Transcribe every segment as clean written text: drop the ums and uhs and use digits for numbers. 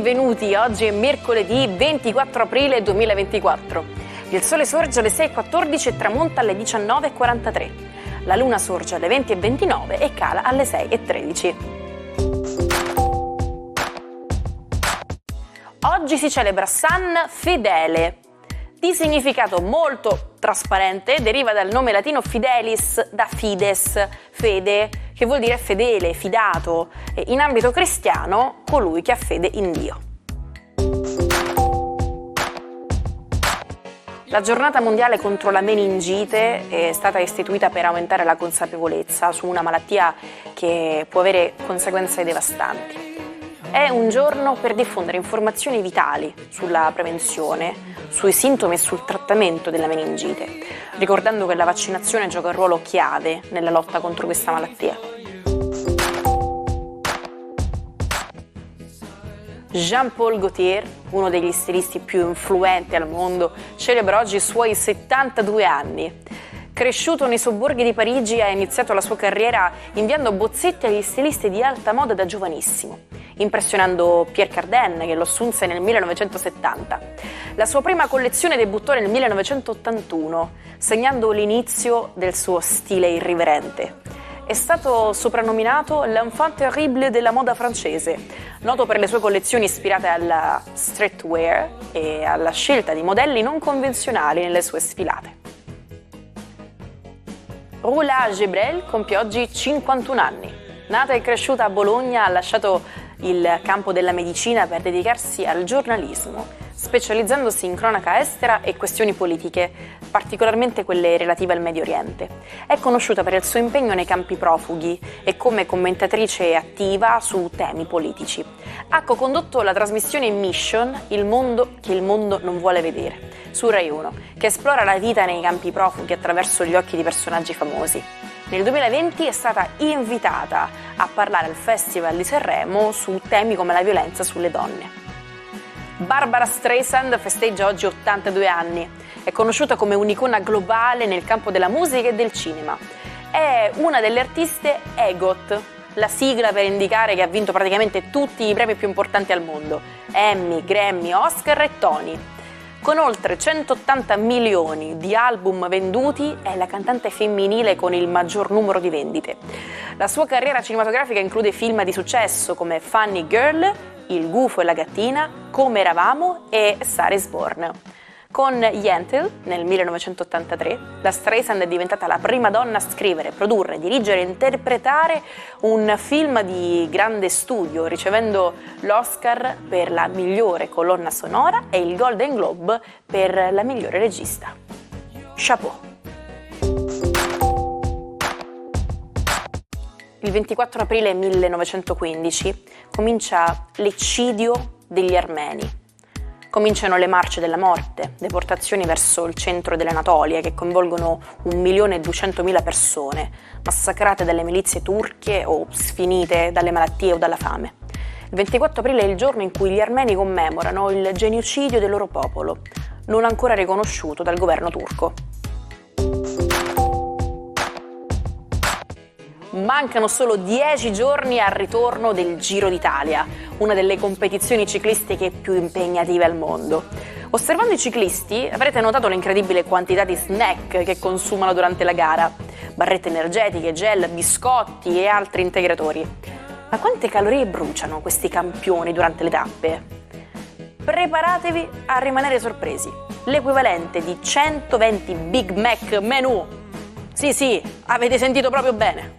benvenuti. Oggi è mercoledì 24 aprile 2024. Il sole sorge alle 6:14 e tramonta alle 19:43. La luna sorge alle 20:29 e cala alle 6:13. Oggi si celebra San Fedele. Di significato molto trasparente, deriva dal nome latino fidelis, da fides, fede, che vuol dire fedele, fidato, e in ambito cristiano colui che ha fede in Dio. La giornata mondiale contro la meningite è stata istituita per aumentare la consapevolezza su una malattia che può avere conseguenze devastanti. È un giorno per diffondere informazioni vitali sulla prevenzione, sui sintomi e sul trattamento della meningite, ricordando che la vaccinazione gioca un ruolo chiave nella lotta contro questa malattia. Jean-Paul Gaultier, uno degli stilisti più influenti al mondo, celebra oggi i suoi 72 anni. Cresciuto nei sobborghi di Parigi, ha iniziato la sua carriera inviando bozzetti agli stilisti di alta moda da giovanissimo, impressionando Pierre Cardin, che lo assunse nel 1970. La sua prima collezione debuttò nel 1981, segnando l'inizio del suo stile irriverente. È stato soprannominato l'enfant terrible della moda francese, noto per le sue collezioni ispirate alla streetwear e alla scelta di modelli non convenzionali nelle sue sfilate. Rula Gebrel compie oggi 51 anni. Nata e cresciuta a Bologna, ha lasciato il campo della medicina per dedicarsi al giornalismo, specializzandosi in cronaca estera e questioni politiche, particolarmente quelle relative al Medio Oriente. È conosciuta per il suo impegno nei campi profughi e come commentatrice attiva su temi politici. Ha co-condotto la trasmissione Mission, il mondo che il mondo non vuole vedere, su Rai 1, che esplora la vita nei campi profughi attraverso gli occhi di personaggi famosi. Nel 2020 è stata invitata a parlare al Festival di Sanremo su temi come la violenza sulle donne. Barbra Streisand festeggia oggi 82 anni. È conosciuta come un'icona globale nel campo della musica e del cinema. È una delle artiste EGOT, la sigla per indicare che ha vinto praticamente tutti i premi più importanti al mondo: Emmy, Grammy, Oscar e Tony. Con oltre 180 milioni di album venduti, è la cantante femminile con il maggior numero di vendite. La sua carriera cinematografica include film di successo come Funny Girl, Il gufo e la gattina, Come eravamo e Star is Born. Con Yentl, nel 1983, la Streisand è diventata la prima donna a scrivere, produrre, dirigere e interpretare un film di grande studio, ricevendo l'Oscar per la migliore colonna sonora e il Golden Globe per la migliore regista. Chapeau! Il 24 aprile 1915 comincia l'eccidio degli armeni. Cominciano le marce della morte, deportazioni verso il centro dell'Anatolia che coinvolgono 1.200.000 persone, massacrate dalle milizie turche o sfinite dalle malattie o dalla fame. Il 24 aprile è il giorno in cui gli armeni commemorano il genocidio del loro popolo, non ancora riconosciuto dal governo turco. Mancano solo 10 giorni al ritorno del Giro d'Italia, una delle competizioni ciclistiche più impegnative al mondo. Osservando i ciclisti avrete notato l'incredibile quantità di snack che consumano durante la gara: barrette energetiche, gel, biscotti e altri integratori. Ma quante calorie bruciano questi campioni durante le tappe? Preparatevi a rimanere sorpresi. L'equivalente di 120 Big Mac menù. Sì, avete sentito proprio bene.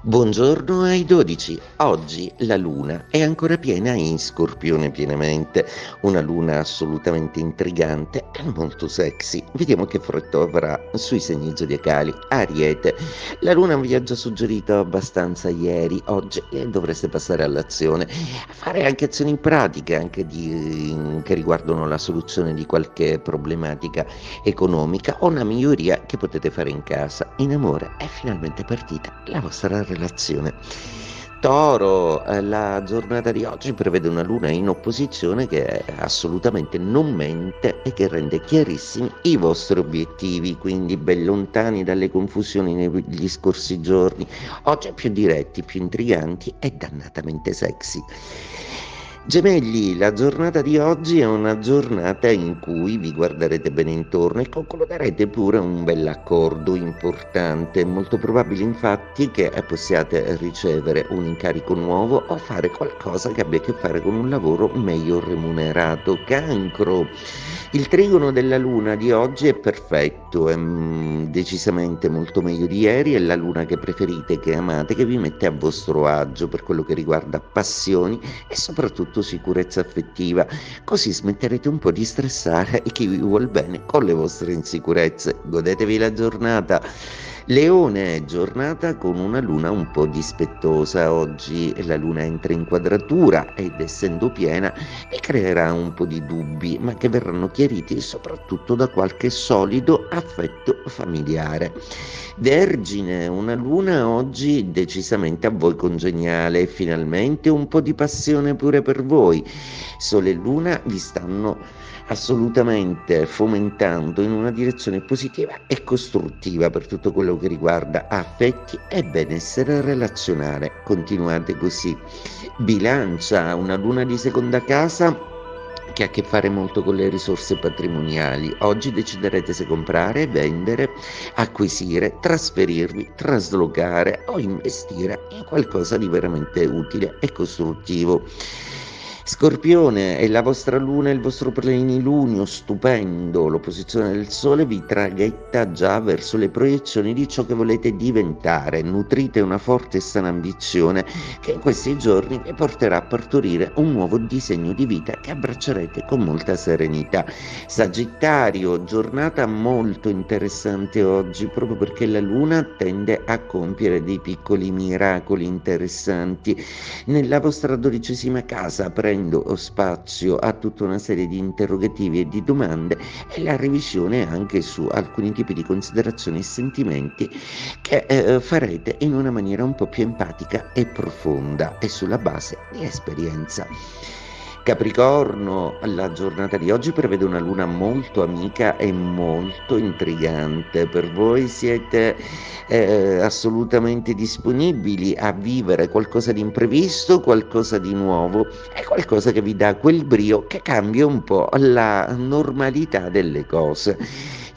Buongiorno ai 12. Oggi la luna è ancora piena in Scorpione pienamente, una luna assolutamente intrigante e molto sexy. Vediamo che effetto avrà sui segni zodiacali. Ariete, la luna vi ha già suggerito abbastanza ieri, oggi dovreste passare all'azione, fare anche azioni pratiche, anche che riguardano la soluzione di qualche problematica economica o una miglioria che potete fare in casa. In amore è finalmente partita la vostra relazione. Toro, la giornata di oggi prevede una luna in opposizione che assolutamente non mente e che rende chiarissimi i vostri obiettivi, quindi ben lontani dalle confusioni negli scorsi giorni. Oggi più diretti, più intriganti e dannatamente sexy. Gemelli, la giornata di oggi è una giornata in cui vi guarderete bene intorno e concluderete pure un bell'accordo importante. È molto probabile infatti che possiate ricevere un incarico nuovo o fare qualcosa che abbia a che fare con un lavoro meglio remunerato. Cancro, il trigono della luna di oggi è perfetto, è decisamente molto meglio di ieri, è la luna che preferite, che amate, che vi mette a vostro agio per quello che riguarda passioni e soprattutto sicurezza affettiva, così smetterete un po' di stressare chi vi vuol bene con le vostre insicurezze. Godetevi la giornata. Leone, giornata con una luna un po' dispettosa. Oggi la luna entra in quadratura ed essendo piena vi creerà un po' di dubbi, ma che verranno chiariti soprattutto da qualche solido affetto familiare. Vergine, una luna oggi decisamente a voi congeniale, finalmente un po' di passione pure per voi. Sole e luna vi stanno assolutamente fomentando in una direzione positiva e costruttiva per tutto quello che riguarda affetti e benessere relazionale. Continuate così. Bilancia, una luna di seconda casa che ha a che fare molto con le risorse patrimoniali. Oggi deciderete se comprare, vendere, acquisire, trasferirvi, traslocare o investire in qualcosa di veramente utile e costruttivo. Scorpione, è la vostra luna, il vostro plenilunio stupendo, l'opposizione del sole vi traghetta già verso le proiezioni di ciò che volete diventare. Nutrite una forte e sana ambizione che in questi giorni vi porterà a partorire un nuovo disegno di vita che abbraccerete con molta serenità. Sagittario, giornata molto interessante oggi proprio perché la luna tende a compiere dei piccoli miracoli interessanti. Nella vostra 12ª casa prendo spazio a tutta una serie di interrogativi e di domande e la revisione anche su alcuni tipi di considerazioni e sentimenti che farete in una maniera un po' più empatica e profonda e sulla base di esperienza. Capricorno, la giornata di oggi prevede una luna molto amica e molto intrigante. Per voi siete assolutamente disponibili a vivere qualcosa di imprevisto, qualcosa di nuovo e qualcosa che vi dà quel brio che cambia un po' la normalità delle cose.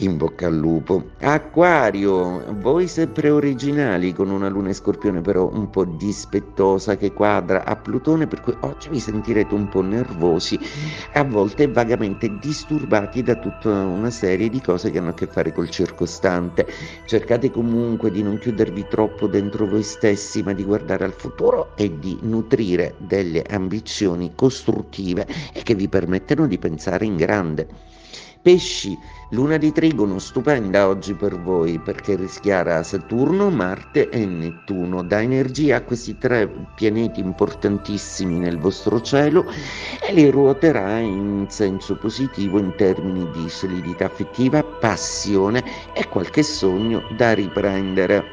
In bocca al lupo. Acquario, voi sempre originali con una luna in Scorpione però un po' dispettosa che quadra a Plutone, per cui oggi vi sentirete un po' nervosi, a volte vagamente disturbati da tutta una serie di cose che hanno a che fare col circostante. Cercate comunque di non chiudervi troppo dentro voi stessi, ma di guardare al futuro e di nutrire delle ambizioni costruttive e che vi permettano di pensare in grande. Pesci, luna di trigono stupenda oggi per voi perché rischiara Saturno, Marte e Nettuno. Dà energia a questi 3 pianeti importantissimi nel vostro cielo e li ruoterà in senso positivo in termini di solidità affettiva, passione e qualche sogno da riprendere.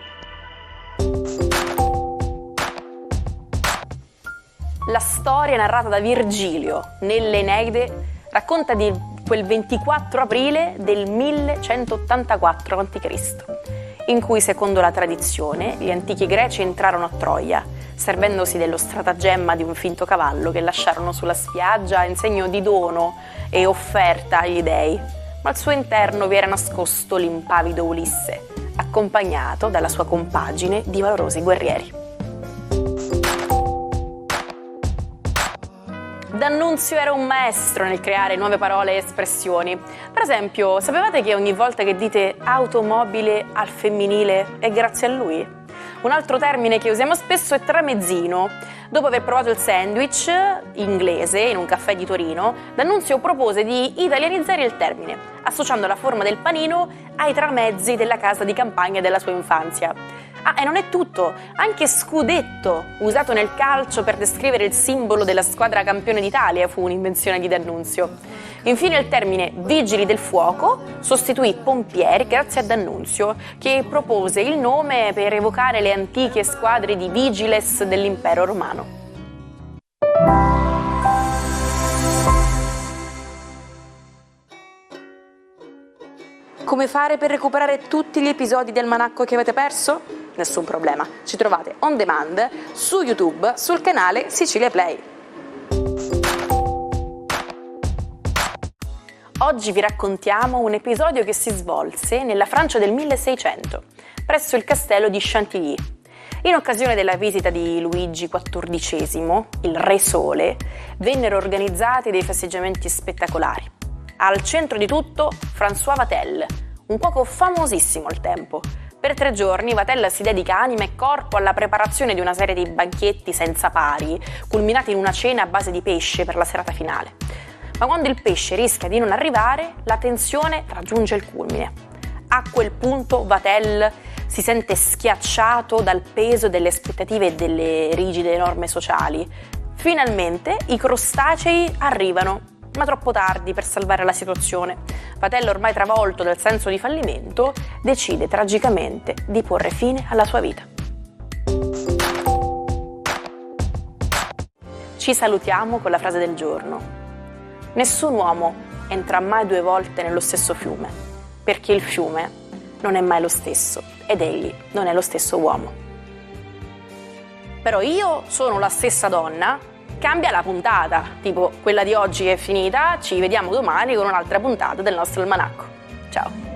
La storia narrata da Virgilio nell'Eneide racconta di quel 24 aprile del 1184 a.C., in cui, secondo la tradizione, gli antichi greci entrarono a Troia, servendosi dello stratagemma di un finto cavallo che lasciarono sulla spiaggia in segno di dono e offerta agli dei, ma al suo interno vi era nascosto l'impavido Ulisse, accompagnato dalla sua compagine di valorosi guerrieri. D'Annunzio era un maestro nel creare nuove parole e espressioni. Per esempio, sapevate che ogni volta che dite automobile al femminile è grazie a lui? Un altro termine che usiamo spesso è tramezzino. Dopo aver provato il sandwich inglese in un caffè di Torino, D'Annunzio propose di italianizzare il termine, associando la forma del panino ai tramezzi della casa di campagna della sua infanzia. Ah, e non è tutto, anche scudetto, usato nel calcio per descrivere il simbolo della squadra campione d'Italia, fu un'invenzione di D'Annunzio. Infine il termine Vigili del Fuoco sostituì pompieri grazie a D'Annunzio, che propose il nome per evocare le antiche squadre di vigiles dell'impero romano. Come fare per recuperare tutti gli episodi del Almanacco che avete perso? Nessun problema, ci trovate on demand su YouTube sul canale Sicilia Play. Oggi vi raccontiamo un episodio che si svolse nella Francia del 1600, presso il castello di Chantilly. In occasione della visita di Luigi XIV, il Re Sole, vennero organizzati dei festeggiamenti spettacolari. Al centro di tutto François Vatel, un cuoco famosissimo al tempo. Per 3 giorni Vatel si dedica anima e corpo alla preparazione di una serie di banchetti senza pari, culminati in una cena a base di pesce per la serata finale. Ma quando il pesce rischia di non arrivare, la tensione raggiunge il culmine. A quel punto Vatel si sente schiacciato dal peso delle aspettative e delle rigide norme sociali. Finalmente i crostacei arrivano, ma troppo tardi per salvare la situazione. Vatel, ormai travolto dal senso di fallimento, decide tragicamente di porre fine alla sua vita. Ci salutiamo con la frase del giorno. Nessun uomo entra mai 2 volte nello stesso fiume, perché il fiume non è mai lo stesso ed egli non è lo stesso uomo. Però io sono la stessa donna, cambia la puntata, tipo quella di oggi è finita, ci vediamo domani con un'altra puntata del nostro almanacco. Ciao!